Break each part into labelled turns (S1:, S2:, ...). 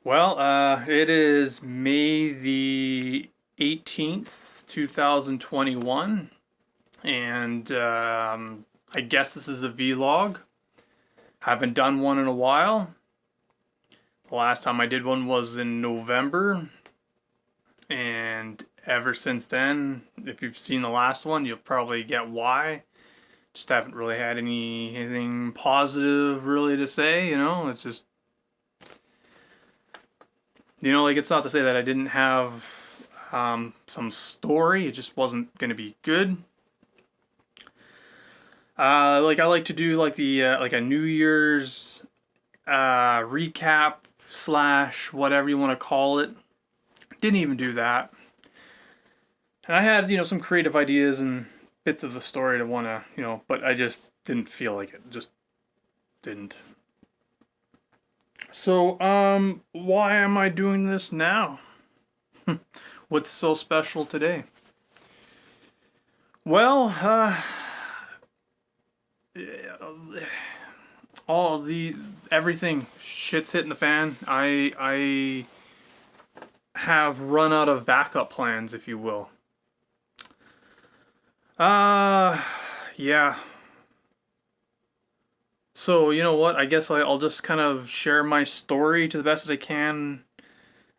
S1: Well, it is May the 18th, 2021, and I guess this is a vlog. Haven't done one in a while. The last time I did one was in November, and ever since then, if you've seen the last one, you'll probably get why. Just haven't really had anything positive really to say, it's just like it's not to say that I didn't have some story. It just wasn't going to be good. Like I like to do like the like a New Year's recap slash whatever you want to call it. Didn't even do that. And I had some creative ideas and bits of the story to want to but I just didn't feel like it. Just didn't. So why am I doing this now? What's so special today? Well, all the everything shit's hitting the fan. I have run out of backup plans, if you will. Uh yeah. So you know what? I guess I'll just kind of share my story to the best that I can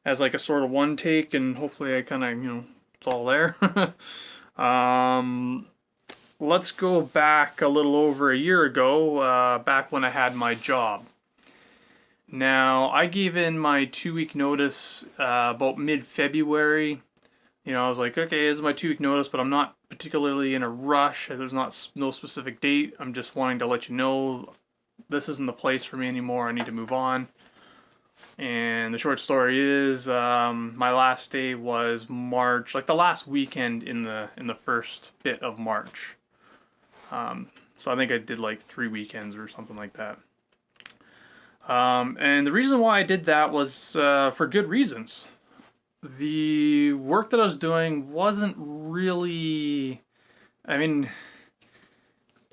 S1: as like a sort of one take, and hopefully I kind of it's all there. um, let's go back a little over a year ago, back when I had my job. Now, I gave in my 2 week notice about mid February. I was like, okay, this is my 2 week notice, but I'm not particularly in a rush. There's no specific date. I'm just wanting to let you know this isn't the place for me anymore. I need to move on. And the short story is, my last day was March, like the last weekend in the first bit of March. So I think I did like 3 weekends or something like that. And the reason why I did that was for good reasons. The work that I was doing wasn't really. I mean,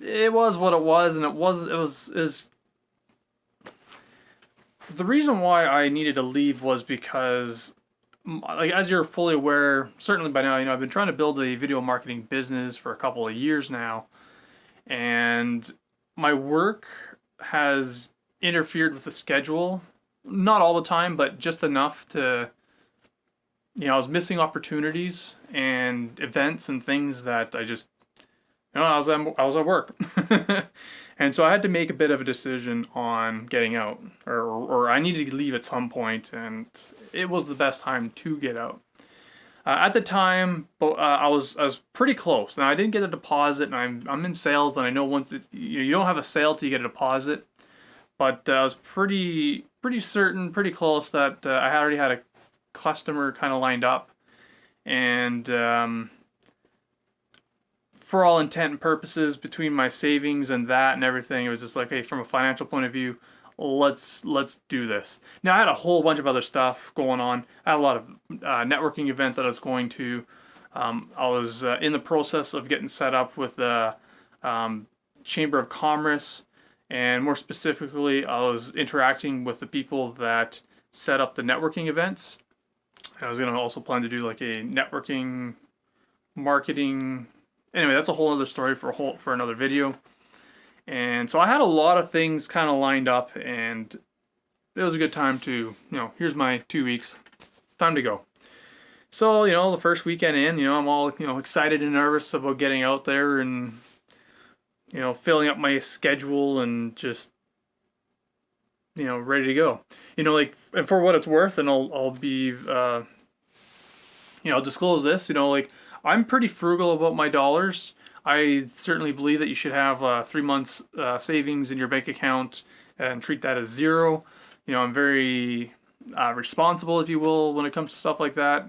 S1: it was what it was, and it was the reason why I needed to leave was because, like, as you're fully aware, certainly by now, I've been trying to build a video marketing business for a couple of years now, and my work has interfered with the schedule. Not all the time, but just enough to, I was missing opportunities and events and things that I just, I was at work. And so I had to make a bit of a decision on getting out, or I needed to leave at some point, and it was the best time to get out. At the time, I was pretty close. Now I didn't get a deposit, and I'm in sales, and I know once you don't have a sale till you get a deposit. But I was pretty certain, pretty close that I had already had a customer kind of lined up, and for all intent and purposes, between my savings and that and everything, it was just like, hey, from a financial point of view, let's do this. Now I had a whole bunch of other stuff going on. I had a lot of networking events that I was going to. I was in the process of getting set up with the Chamber of Commerce, and more specifically, I was interacting with the people that set up the networking events. I was gonna also plan to do like a networking marketing. Anyway, that's a whole other story for another video. And so I had a lot of things kind of lined up, and it was a good time to, here's my 2 weeks, time to go. So, the first weekend in, I'm all, excited and nervous about getting out there and, filling up my schedule and just, ready to go. Like, and for what it's worth, and I'll be, disclose this, like, I'm pretty frugal about my dollars. I certainly believe that you should have 3 months savings in your bank account and treat that as zero. I'm very responsible, if you will, when it comes to stuff like that.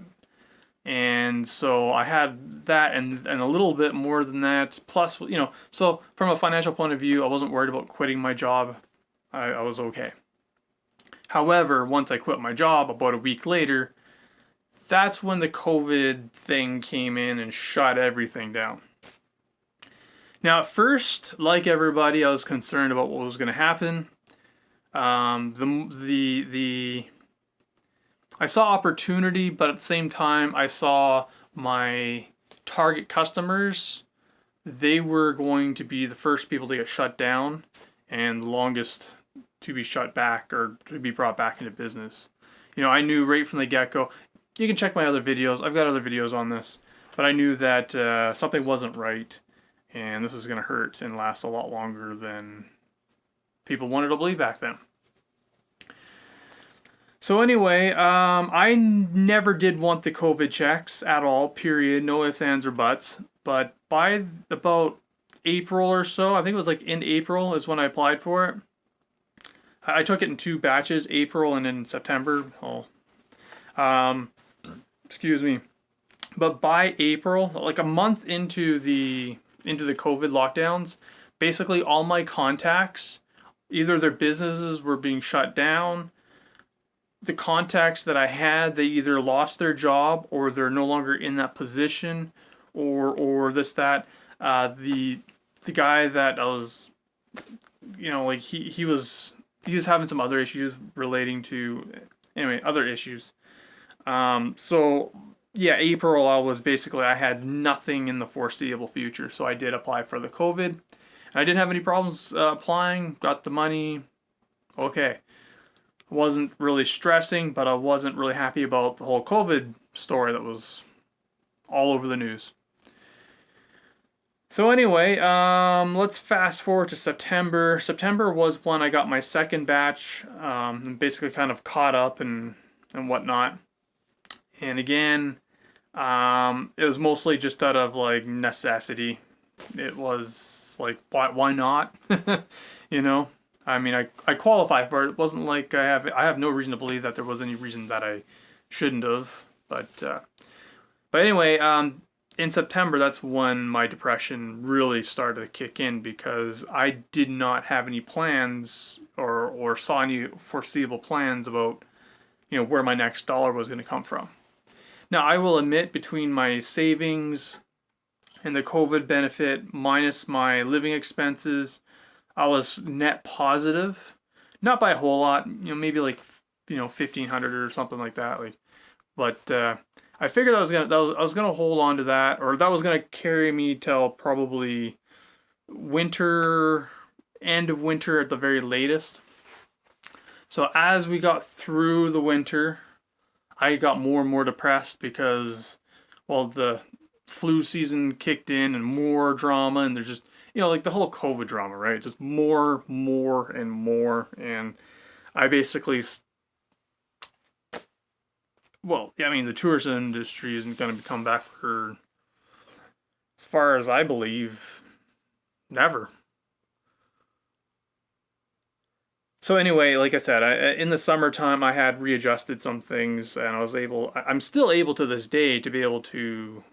S1: And so I had that and a little bit more than that. Plus, so from a financial point of view, I wasn't worried about quitting my job. I was okay. However, once I quit my job about a week later, that's when the COVID thing came in and shut everything down. Now, at first, like everybody, I was concerned about what was going to happen. The I saw opportunity, but at the same time, I saw my target customers, they were going to be the first people to get shut down and the longest to be shut back or to be brought back into business. You know, I knew right from the get-go. You can check my other videos. I've got other videos on this, but I knew that something wasn't right, and this is going to hurt and last a lot longer than people wanted to believe back then. So anyway, I never did want the COVID checks at all, period. No ifs, ands, or buts. But by about April or so, I think it was like in April is when I applied for it. I took it in 2 batches, April and in September. Excuse me. But by April, like a month into the COVID lockdowns, basically all my contacts, either their businesses were being shut down, the contacts that I had, they either lost their job or they're no longer in that position, or this that. The guy that I was, you know, like he was having some other issues relating to, anyway, other issues. So yeah, April I had nothing in the foreseeable future, so I did apply for the COVID. And I didn't have any problems applying. Got the money. Okay. Wasn't really stressing, but I wasn't really happy about the whole COVID story that was all over the news. So anyway, let's fast forward to September. September was when I got my second batch, and basically kind of caught up and whatnot. And again, it was mostly just out of like necessity. It was like, why not? You know? I mean, I qualify for it. It wasn't like I have no reason to believe that there was any reason that I shouldn't have. But anyway, in September, that's when my depression really started to kick in, because I did not have any plans or saw any foreseeable plans about, you know, where my next dollar was going to come from. Now, I will admit, between my savings and the COVID benefit minus my living expenses, I was net positive, not by a whole lot, you know, maybe like, you know, 1,500 or something like that. Like, but I figured I was gonna hold on to that, or that was gonna carry me till probably winter, end of winter at the very latest. So as we got through the winter, I got more and more depressed because, well, the flu season kicked in and more drama, and there's just, you know, like the whole COVID drama, right? Just more, and more. And I basically, well, yeah, I mean, the tourism industry isn't going to come back for, as far as I believe, never. So anyway, like I said, in the summertime, I had readjusted some things, and I'm still able to this day to be able to,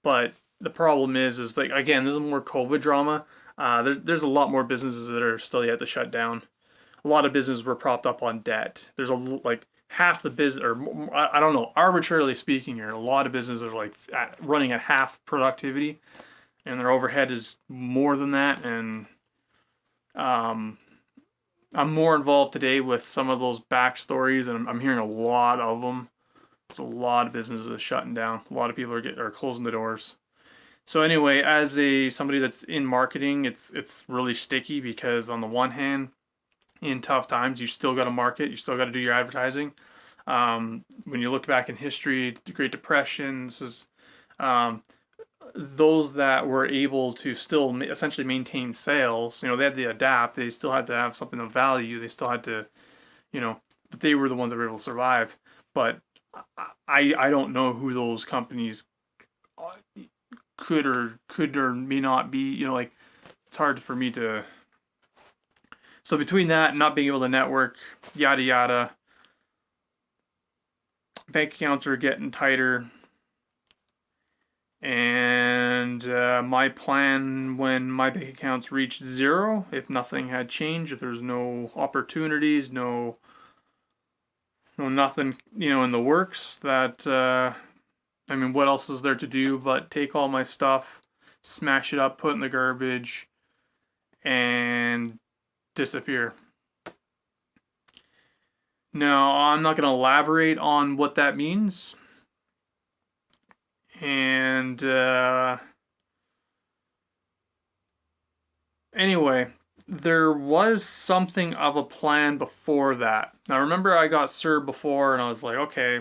S1: but the problem is like, again, this is more COVID drama. There's a lot more businesses that are still yet to shut down. A lot of businesses were propped up on debt. There's like half the business, or I don't know, arbitrarily speaking here, a lot of businesses are like running at half productivity, and their overhead is more than that. And I'm more involved today with some of those backstories, and I'm hearing a lot of them. There's a lot of businesses shutting down. A lot of people are closing the doors. So anyway, as somebody that's in marketing, it's really sticky, because on the one hand, in tough times, you still got to market, you still got to do your advertising. When you look back in history, the Great Depression, this is those that were able to still essentially maintain sales. You know, they had to adapt. They still had to have something of value. They still had to, you know, but they were the ones that were able to survive. But I don't know who those companies could or may not be. You know, like, it's hard for me to. So between that and not being able to network, yada yada, bank accounts are getting tighter. And my plan, when my bank accounts reached zero, if nothing had changed, if there's no opportunities, no nothing, you know, in the works, that I mean, what else is there to do but take all my stuff, smash it up, put it in the garbage, and disappear. Now, I'm not going to elaborate on what that means. And anyway, there was something of a plan before that. Now, remember, I got CERB before, and I was like, okay,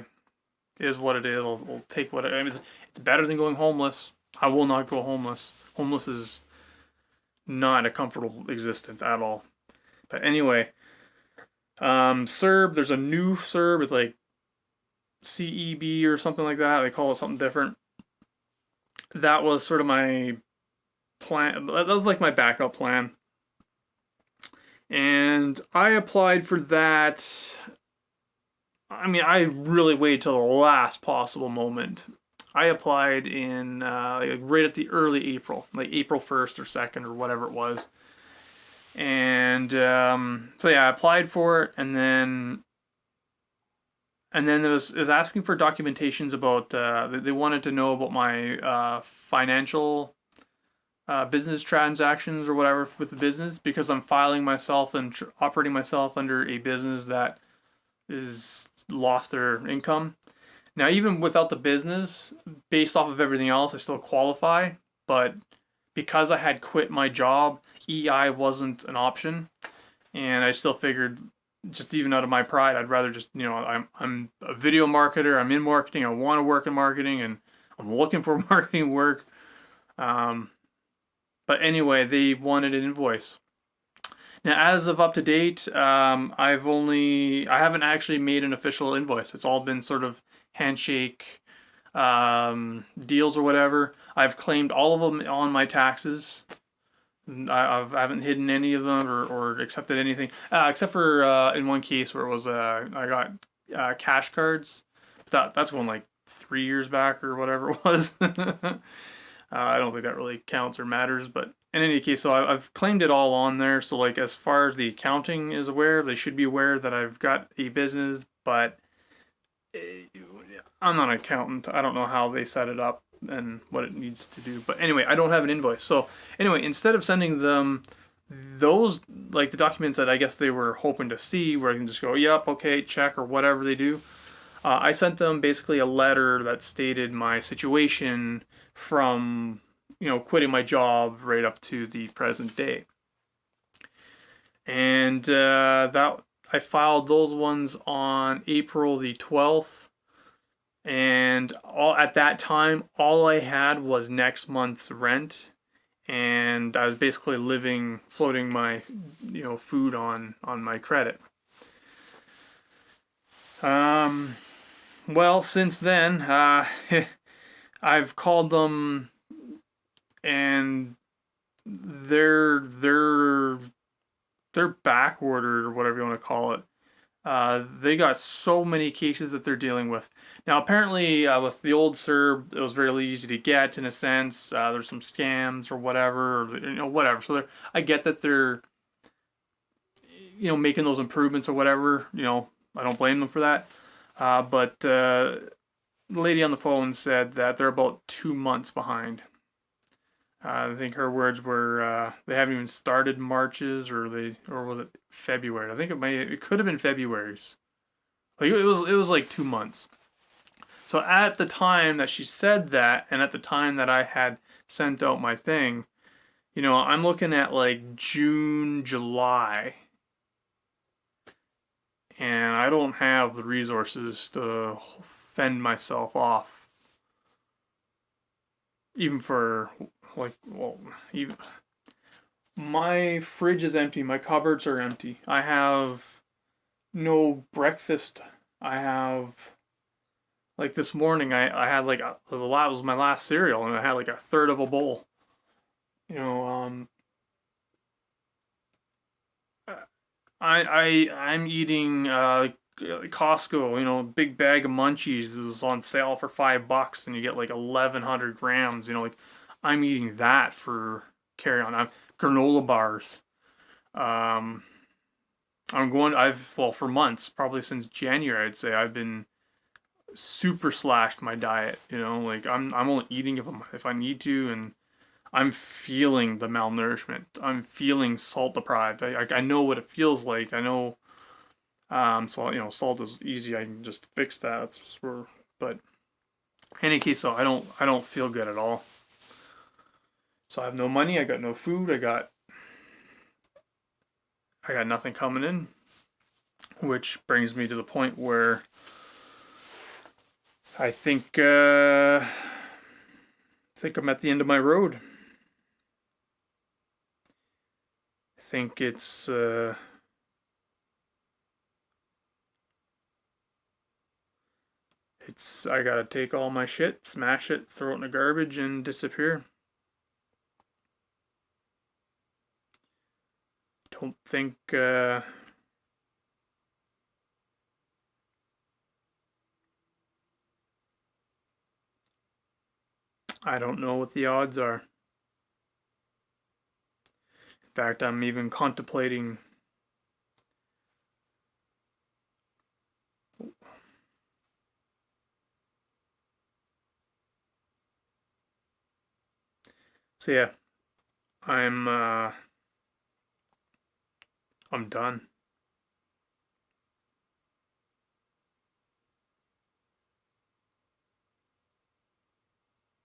S1: it is what it is. I'll take what it is. It's better than going homeless. I will not go homeless. Homeless is not a comfortable existence at all. But anyway, CERB, there's a new CERB. It's like CEB or something like that. They call it something different. That was sort of my plan. That was like my backup plan. And I applied for that. I mean, I really waited till the last possible moment. I applied in like right at the early April, like April 1st or 2nd or whatever it was. And so yeah, I applied for it, and then it was asking for documentations about. They wanted to know about my financial business transactions or whatever with the business, because I'm filing myself and operating myself under a business that is lost their income. Now, even without the business, based off of everything else, I still qualify. But because I had quit my job, EI wasn't an option, and I still figured, just even out of my pride, I'd rather just, I'm a video marketer. I'm in marketing. I want to work in marketing, and I'm looking for marketing work. Um, but anyway, they wanted an invoice. Now, as of up to date, I haven't actually made an official invoice. It's all been sort of handshake deals or whatever. I've claimed all of them on my taxes. I haven't hidden any of them or accepted anything, except for in one case where it was I got cash cards. But that's going like 3 years back or whatever it was. I don't think that really counts or matters, but in any case, so I've claimed it all on there. So like as far as the accounting is aware, they should be aware that I've got a business, but eh, I'm not an accountant. I don't know how they set it up and what it needs to do. But anyway, I don't have an invoice. So anyway, instead of sending them those, like the documents that I guess they were hoping to see, where I can just go, yep, okay, check, or whatever they do, I sent them basically a letter that stated my situation from quitting my job right up to the present day, and that I filed those ones on April the 12th, and all at that time all I had was next month's rent, and I was basically floating my food on my credit. Um, well, since then, I've called them, and they're back ordered or whatever you want to call it. They got so many cases that they're dealing with now. Apparently, with the old CERB, it was very easy to get in a sense. There's some scams or whatever, whatever. So I get that they're making those improvements or whatever. I don't blame them for that. But the lady on the phone said that they're about 2 months behind. I think her words were they haven't even started Marches, or was it February? I think it could have been February's. Like it was like 2 months. So at the time that she said that, and at the time that I had sent out my thing, I'm looking at like June, July, and I don't have the resources to fend myself off, even for like, well, even my fridge is empty, my cupboards are empty. I have no breakfast. I have like this morning I had like that was my last cereal, and I had like a third of a bowl. You know, I'm eating Costco, big bag of munchies. It was on sale for $5, and you get like 1,100 grams. Like I'm eating that for carry on. I'm granola bars. Um, for months, probably since January, I'd say I've been super slashed my diet. Like I'm only eating if I need to, and I'm feeling the malnourishment. I'm feeling salt deprived. I know what it feels like. I know So salt is easy. I can just fix that. But in any case, so I don't feel good at all. So I have no money. I got no food. I got nothing coming in, which brings me to the point where I think I'm at the end of my road. I think it's I gotta take all my shit, smash it, throw it in the garbage, and disappear. Don't think I don't know what the odds are. In fact, I'm even contemplating. So yeah, I'm I'm done.